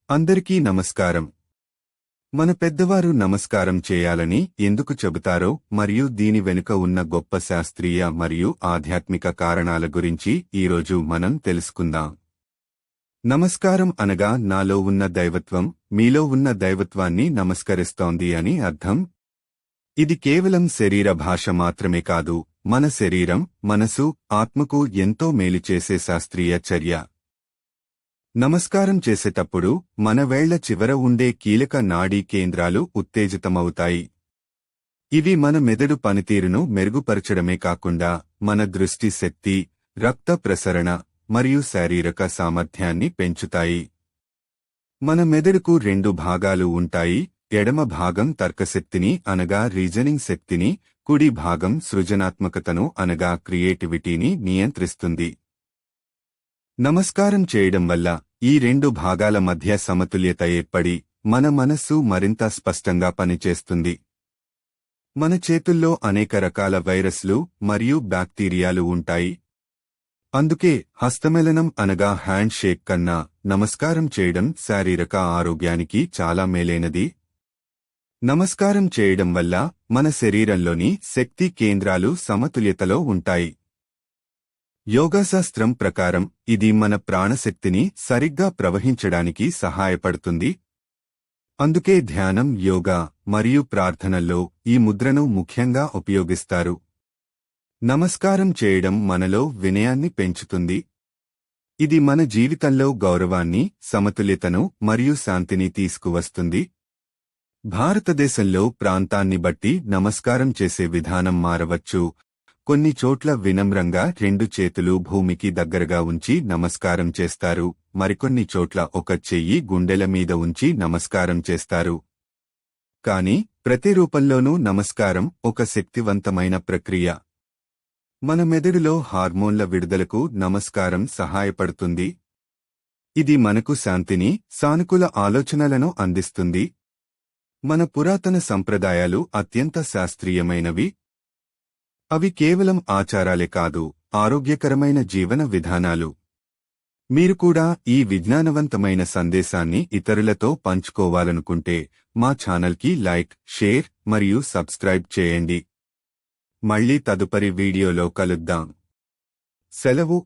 అందరికీ నమస్కారం. మన పెద్దవారు నమస్కారం చేయాలని ఎందుకు చెబుతారో మరియు దీని వెనుక ఉన్న గొప్ప శాస్త్రీయ మరియు ఆధ్యాత్మిక కారణాల గురించి ఈరోజు మనం తెలుసుకుందాం. నమస్కారం అనగా నాలో ఉన్న దైవత్వం మీలో ఉన్న దైవత్వాన్ని నమస్కరిస్తోంది అని అర్థం. ఇది కేవలం శరీర భాష మాత్రమే కాదు, మన శరీరం, మనసు, ఆత్మకు ఎంతో మేలు చేసే శాస్త్రీయ చర్య. నమస్కారం చేసేటప్పుడు మన వేళ్ల చివర ఉండే కీలక నాడీ కేంద్రాలు ఉత్తేజితమవుతాయి. ఇవి మన మెదడు పనితీరును మెరుగుపరచడమే కాకుండా మన దృష్టి శక్తి, రక్త ప్రసరణ మరియు శారీరక సామర్థ్యాన్ని పెంచుతాయి. మన మెదడుకు రెండు భాగాలు ఉంటాయి. ఎడమ భాగం తర్కశక్తిని అనగా రీజనింగ్ శక్తిని, కుడి భాగం సృజనాత్మకతను అనగా క్రియేటివిటీని నియంత్రిస్తుంది. నమస్కారం చేయడం వల్ల ఈ రెండు భాగాల మధ్య సమతుల్యత ఏర్పడి మన మనస్సు మరింత స్పష్టంగా పనిచేస్తుంది. మన చేతుల్లో అనేక రకాల వైరస్లు మరియు బ్యాక్టీరియాలు ఉంటాయి. అందుకే హస్తమేళనం అనగా హ్యాండ్ షేక్ కన్నా నమస్కారం చేయడం శారీరక ఆరోగ్యానికి చాలా మేలైనది. నమస్కారం చేయడం వల్ల మన శరీరంలోని శక్తి కేంద్రాలు సమతుల్యతలో ఉంటాయి. యోగశాస్త్రం ప్రకారం ఇది మన ప్రాణశక్తిని సరిగ్గా ప్రవహించడానికి సహాయపడుతుంది. అందుకే ధ్యానం, యోగా మరియు ప్రార్థనల్లో ఈ ముద్రను ముఖ్యంగా ఉపయోగిస్తారు. నమస్కారం చేయడం మనలో వినయాన్ని పెంచుతుంది. ఇది మన జీవితంలో గౌరవాన్ని, సమతుల్యతను మరియు శాంతిని తీసుకువస్తుంది. భారతదేశంలో ప్రాంతాన్ని బట్టి నమస్కారం చేసే విధానం మారవచ్చు. కొన్ని చోట్ల వినమ్రంగా రెండు చేతులు భూమికి దగ్గరగా ఉంచి నమస్కారం చేస్తారు. మరికొన్ని చోట్ల ఒక చెయ్యి గుండెల మీద ఉంచి నమస్కారం చేస్తారు. కాని ప్రతి రూపంలోనూ నమస్కారం ఒక శక్తివంతమైన ప్రక్రియ. మన మెదడులో హార్మోన్ల విడుదలకు నమస్కారం సహాయపడుతుంది. ఇది మనకు శాంతిని, సానుకూల ఆలోచనలను అందిస్తుంది. మన పురాతన సంప్రదాయాలు అత్యంత శాస్త్రీయమైనవి. అవి కేవలం ఆచారాలే కాదు, ఆరోగ్యకరమైన జీవన విధానాలు. మీరు కూడా ఈ విజ్ఞానవంతమైన సందేశాన్ని ఇతరులతో పంచుకోవాలనుకుంటే మా ఛానల్కి లైక్, షేర్ మరియు సబ్స్క్రైబ్ చేయండి. మళ్ళీ తదుపరి వీడియోలో కలుద్దాం. సెలవు.